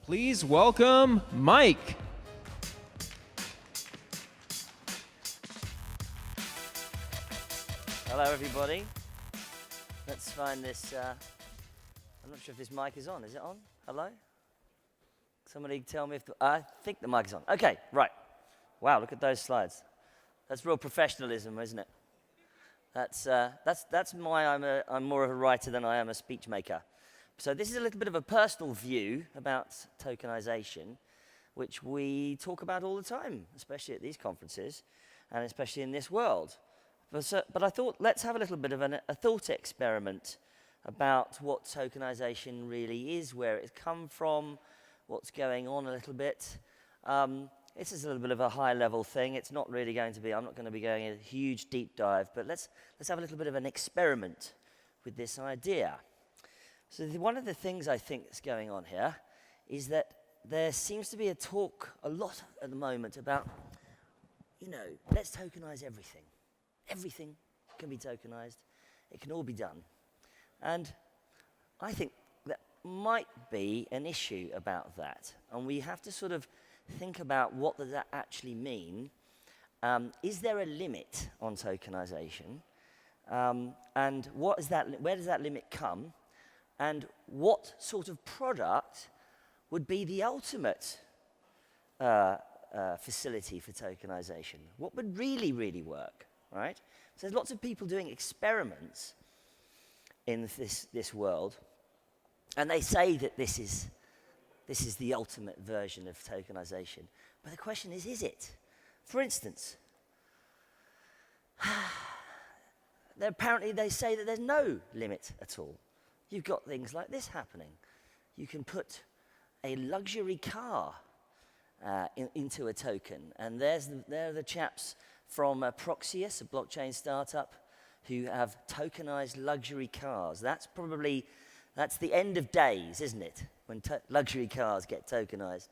Please welcome Mike. Hello, everybody. Let's find this. I'm not sure if this mic is on. Is it on? Hello? Somebody tell me if I think the mic is on. Okay, right. Wow, look at those slides. That's real professionalism, isn't it? That's why I'm more of a writer than I am a speech maker. So this is a little bit of a personal view about tokenization, which we talk about all the time, especially at these conferences, and especially in this world. But I thought, let's have a little bit of a thought experiment about what tokenization really is, where it's come from, what's going on a little bit. This is a little bit of a high-level thing. It's not really going to be, I'm not going to be going in a huge deep dive, but let's have a little bit of an experiment with this idea. So one of the things I think that's going on here is that there seems to be a lot at the moment about, let's tokenize everything. Everything can be tokenized. It can all be done. And I think that might be an issue about that. And we have to sort of think about what does that actually mean. Is there a limit on tokenization? And where does that limit come? And what sort of product would be the ultimate facility for tokenization? What would really, really work, right? So there's lots of people doing experiments in this world, and they say that this is the ultimate version of tokenization. But the question is it? For instance, apparently they say that there's no limit at all. You've got things like this happening. You can put a luxury car into a token, and there are the chaps from Proxius, a blockchain startup, who have tokenized luxury cars. That's the end of days, isn't it? When luxury cars get tokenized.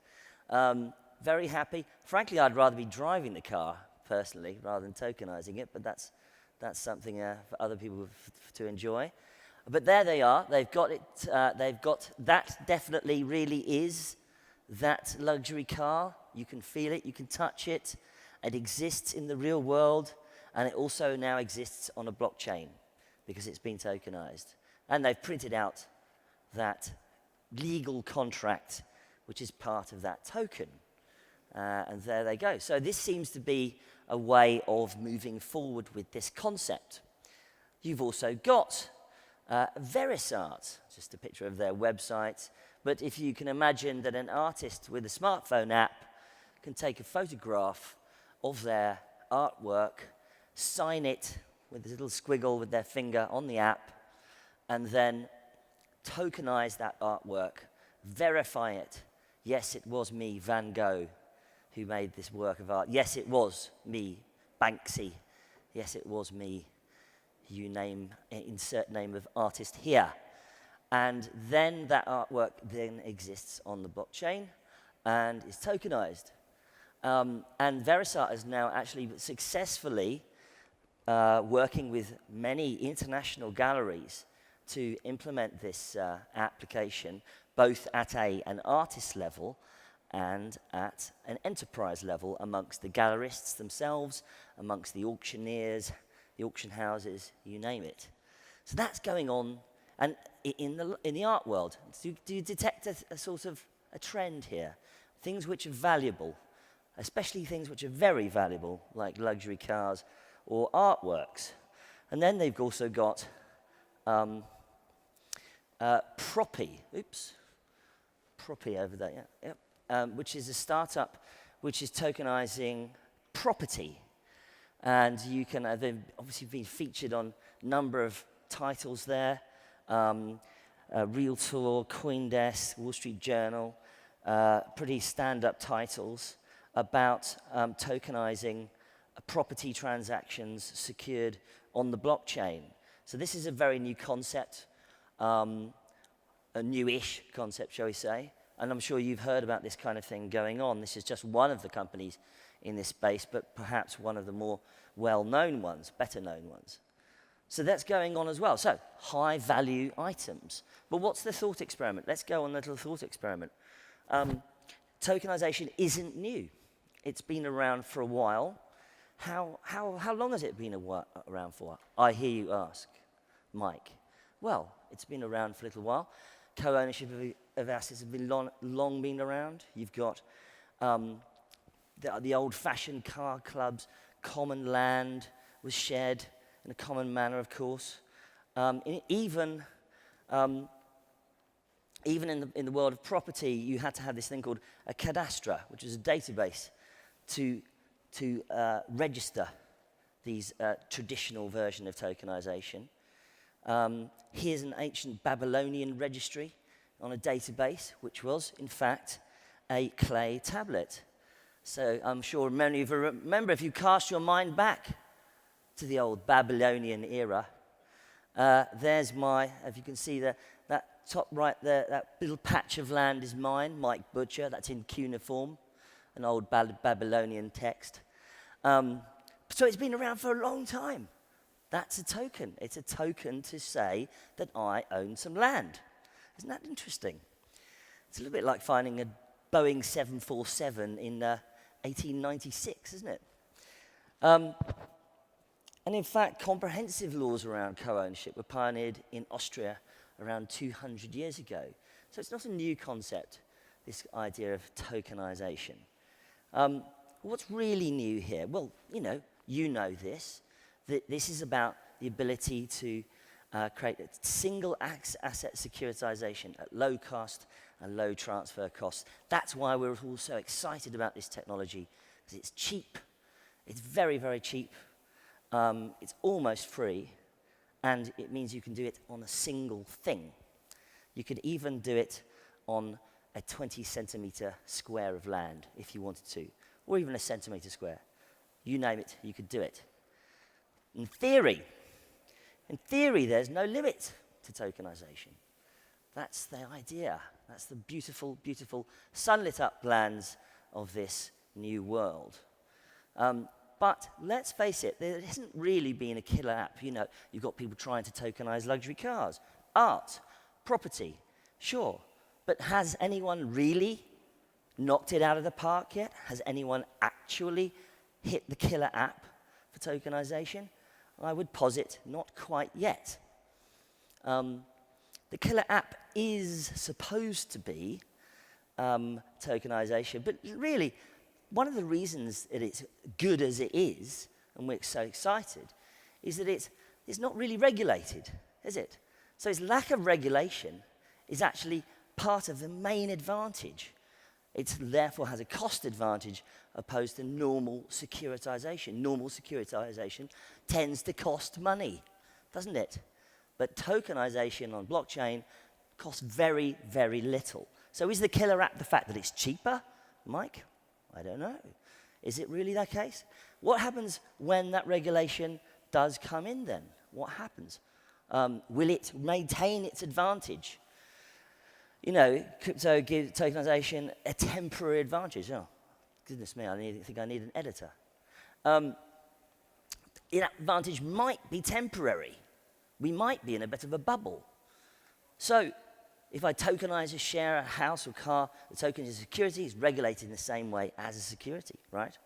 Very happy. Frankly, I'd rather be driving the car personally rather than tokenizing it, but that's something for other people to enjoy. But there they are. They've got it. They've got that. Definitely, really is that luxury car. You can feel it. You can touch it. It exists in the real world, and it also now exists on a blockchain because it's been tokenized. And they've printed out that legal contract, which is part of that token. And there they go. So this seems to be a way of moving forward with this concept. You've also got Verisart, just a picture of their website. But if you can imagine that an artist with a smartphone app can take a photograph of their artwork, sign it with a little squiggle with their finger on the app, and then tokenize that artwork, verify it. Yes, it was me, Van Gogh, who made this work of art. Yes, it was me, Banksy. Yes, it was me. You insert name of artist here. And then that artwork then exists on the blockchain and is tokenized. And Verisart is now actually successfully working with many international galleries to implement this application, both at an artist level and at an enterprise level amongst the gallerists themselves, amongst the auctioneers, the auction houses, you name it. So that's going on, and in the art world. Do you detect a sort of a trend here? Things which are valuable, especially things which are very valuable, like luxury cars or artworks. And then they've also got Proppy over there, which is a startup which is tokenizing property. And you can, they've obviously been featured on a number of titles there. Realtor, CoinDesk, Wall Street Journal, pretty stand-up titles about tokenizing property transactions secured on the blockchain. So this is a very new concept, a newish concept, shall we say. And I'm sure you've heard about this kind of thing going on. This is just one of the companies in this space, but perhaps one of the more well-known ones, better-known ones. So that's going on as well. So high-value items. But what's the thought experiment? Let's go on a little thought experiment. Tokenisation isn't new. It's been around for a while. How long has it been around for? I hear you ask, Mike. Well, it's been around for a little while. Co-ownership of assets have been long been around. You've got the old-fashioned car clubs. Common land was shared in a common manner, of course. Even in the world of property, you had to have this thing called a cadastre, which is a database to register these traditional version of tokenization. Here's an ancient Babylonian registry on a database, which was, in fact, a clay tablet. So I'm sure many of you remember, if you cast your mind back to the old Babylonian era, there's if you can see that top right there, that little patch of land is mine, Mike Butcher, that's in cuneiform, an old Babylonian text. So it's been around for a long time. That's a token. It's a token to say that I own some land. Isn't that interesting? It's a little bit like finding a Boeing 747 in 1896, isn't it? And in fact, comprehensive laws around co-ownership were pioneered in Austria around 200 years ago. So it's not a new concept, this idea of tokenization. What's really new here? Well, you know this, that this is about the ability to create a single asset securitization at low cost and low transfer costs. That's why we're all so excited about this technology, because it's cheap. It's very, very cheap. It's almost free, and it means you can do it on a single thing. You could even do it on a 20-centimeter square of land if you wanted to, or even a centimeter square. You name it, you could do it. In theory, there's no limit to tokenization. That's the idea. That's the beautiful, beautiful sunlit up lands of this new world. But let's face it, there hasn't really been a killer app. You've got people trying to tokenize luxury cars, art, property, sure. But has anyone really knocked it out of the park yet? Has anyone actually hit the killer app for tokenization? I would posit not quite yet. The killer app is supposed to be tokenization, but really, one of the reasons that it's good as it is, and we're so excited, is that it's not really regulated, is it? So its lack of regulation is actually part of the main advantage. It therefore has a cost advantage opposed to normal securitization. Normal securitization tends to cost money, doesn't it? But tokenization on blockchain costs very, very little. So is the killer app the fact that it's cheaper, Mike? I don't know. Is it really that case? What happens when that regulation does come in then? What happens? Will it maintain its advantage? Crypto gives tokenization a temporary advantage. Oh, goodness me, I think I need an editor. That advantage might be temporary. We might be in a bit of a bubble. So, if I tokenize a share, a house or car, the token is a security, it's regulated in the same way as a security, right?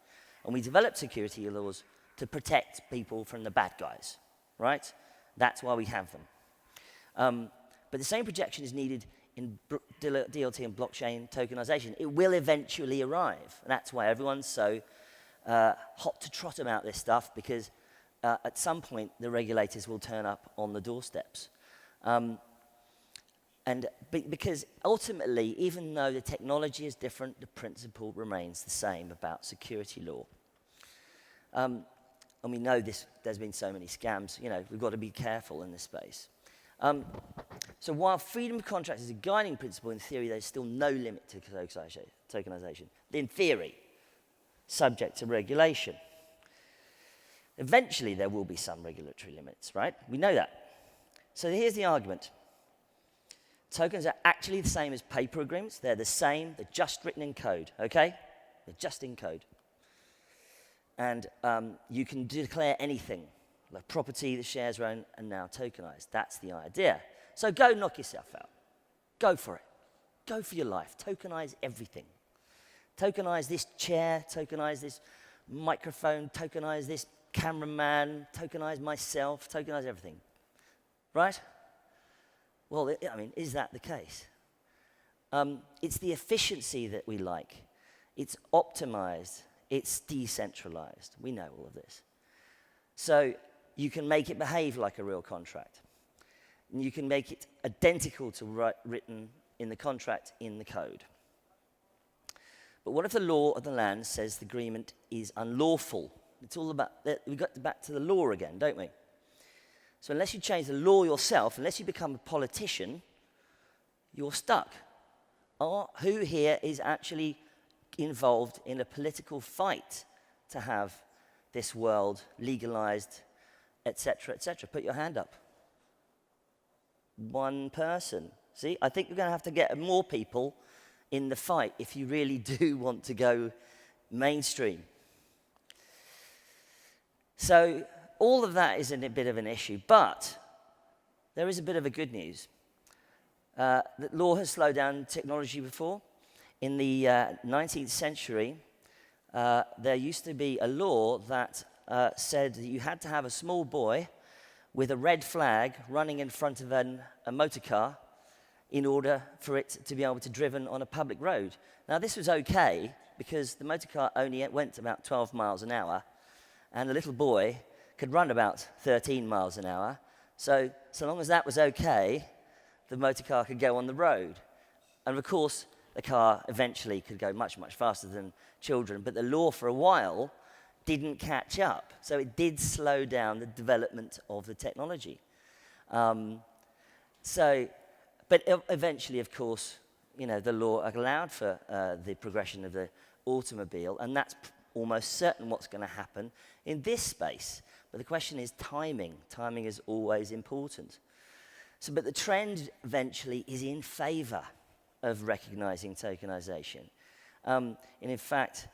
And we developed security laws to protect people from the bad guys, right? That's why we have them. But the same protection is needed in DLT and blockchain tokenization. It will eventually arrive. And that's why everyone's so hot to trot about this stuff, because at some point the regulators will turn up on the doorsteps. Because ultimately, even though the technology is different, the principle remains the same about security law. And we know there's been so many scams, we've got to be careful in this space. So while freedom of contract is a guiding principle, in theory, there's still no limit to tokenization. In theory, subject to regulation. Eventually, there will be some regulatory limits, right? We know that. So here's the argument. Tokens are actually the same as paper agreements. They're the same. They're just written in code, okay? They're just in code. And you can declare anything, like property, the shares are owned, and now tokenized. That's the idea. So go knock yourself out. Go for it. go for your life. Tokenize everything. Tokenize this chair, tokenize this microphone, tokenize this cameraman, tokenize myself, tokenize everything. Right? Well, I mean, is that the case? It's the efficiency that we like. It's optimized. It's decentralized. We know all of this. So you can make it behave like a real contract. And you can make it identical to written in the contract in the code. But what if the law of the land says the agreement is unlawful? It's all about, we got back to the law again, don't we? So unless you change the law yourself, unless you become a politician, you're stuck. Who here is actually involved in a political fight to have this world legalized, etc., etc.? Put your hand up. One person. See, I think we're going to have to get more people in the fight if you really do want to go mainstream. So all of that is a bit of an issue, but there is a bit of a good news. The law has slowed down technology before. In the 19th century, there used to be a law that said that you had to have a small boy with a red flag running in front of a motor car in order for it to be able to be driven on a public road. Now, this was okay because the motor car only went about 12 miles an hour, and the little boy could run about 13 miles an hour. So long as that was okay, the motor car could go on the road. And of course, the car eventually could go much, much faster than children, but the law for a while didn't catch up. So it did slow down the development of the technology. But eventually, of course, the law allowed for the progression of the automobile, and that's almost certain what's going to happen in this space. But the question is timing. Timing is always important. But the trend eventually is in favor of recognizing tokenization. And in fact,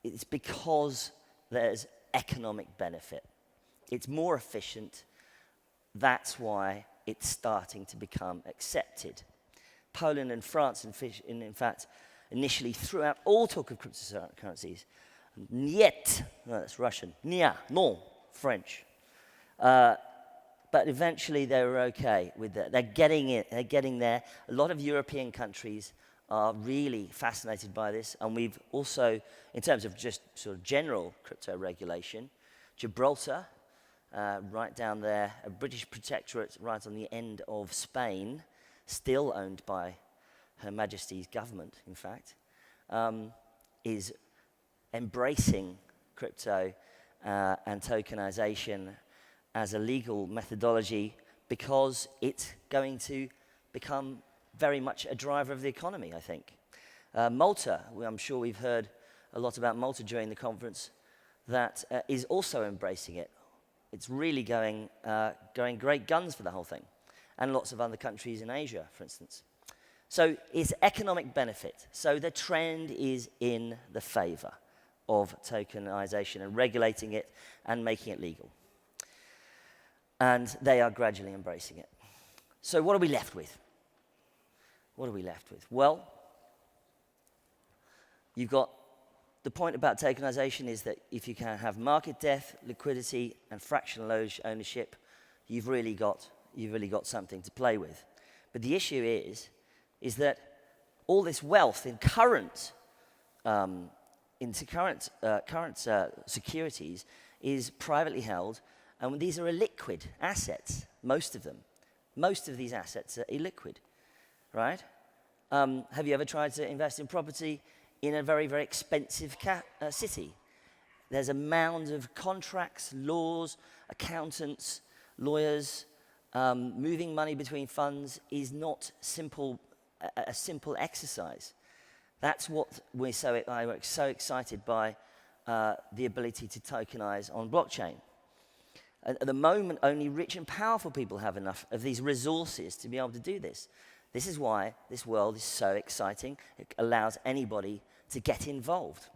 it's because there's economic benefit. It's more efficient. That's why it's starting to become accepted. Poland and France, in fact, initially threw out all talk of cryptocurrencies. Niet, no, that's Russian. Nia, no, French. But eventually they were okay with that. They're getting it. They're getting there. A lot of European countries are really fascinated by this. And we've also, in terms of just sort of general crypto regulation, Gibraltar, right down there, a British protectorate right on the end of Spain, still owned by Her Majesty's government, in fact, is embracing crypto and tokenization as a legal methodology because it's going to become very much a driver of the economy, I think. Malta, I'm sure we've heard a lot about Malta during the conference, that is also embracing it. It's really going great guns for the whole thing. And lots of other countries in Asia, for instance. So it's economic benefit. So the trend is in the favor of tokenization and regulating it and making it legal. And they are gradually embracing it. So what are we left with? What are we left with? Well, you've got the point about tokenization is that if you can have market depth, liquidity, and fractional ownership, you've really got something to play with. But the issue is that all this wealth in current securities is privately held, and these are illiquid assets, most of them. Most of these assets are illiquid, right? Have you ever tried to invest in property in a very, very expensive city? There's a mound of contracts, laws, accountants, lawyers. Moving money between funds is not a simple exercise. That's what we're so excited by the ability to tokenize on blockchain. At the moment, only rich and powerful people have enough of these resources to be able to do this. This is why this world is so exciting. It allows anybody to get involved.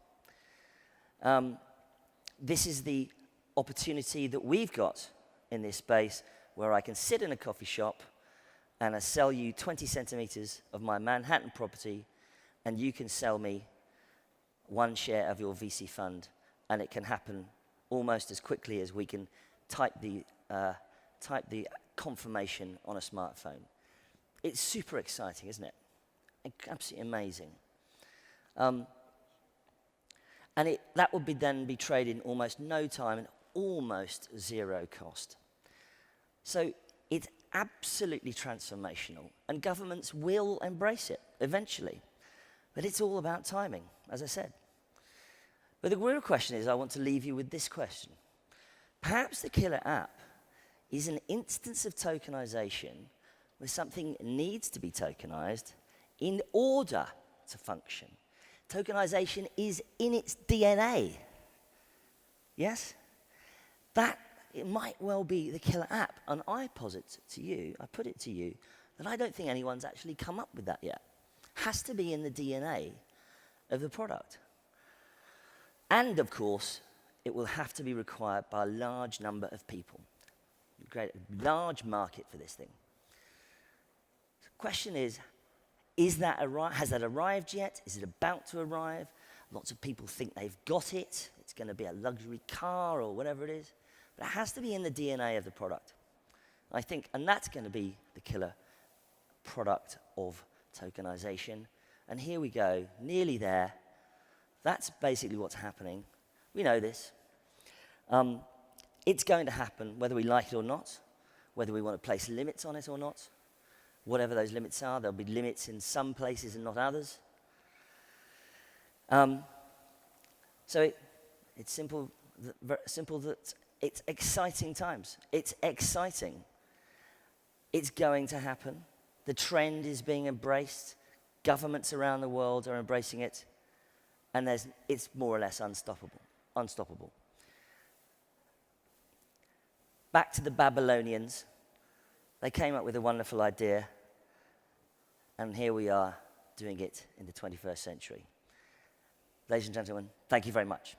This is the opportunity that we've got in this space where I can sit in a coffee shop and I sell you 20 centimeters of my Manhattan property, and you can sell me 1 share of your VC fund, and it can happen almost as quickly as we can type the confirmation on a smartphone. It's super exciting, isn't it? Absolutely amazing. And that would then be traded in almost no time and almost zero cost. So it's absolutely transformational, and governments will embrace it eventually. But it's all about timing, as I said. But the real question is, I want to leave you with this question. Perhaps the killer app is an instance of tokenization where something needs to be tokenized in order to function. Tokenization is in its DNA. Yes? That, it might well be the killer app. And I put it to you, that I don't think anyone's actually come up with that yet. Has to be in the DNA of the product. And of course, it will have to be required by a large number of people. Create a large market for this thing. The question is that has that arrived yet? Is it about to arrive? Lots of people think they've got it. It's going to be a luxury car or whatever it is. But it has to be in the DNA of the product. I think, and that's going to be the killer product of tokenization. And here we go, nearly there. That's basically what's happening. We know this. It's going to happen whether we like it or not, whether we want to place limits on it or not. Whatever those limits are, there'll be limits in some places and not others. So it's simple that it's exciting times. It's exciting. It's going to happen. The trend is being embraced. Governments around the world are embracing it. And it's more or less unstoppable. Back to the Babylonians. They came up with a wonderful idea. And here we are doing it in the 21st century. Ladies and gentlemen, thank you very much.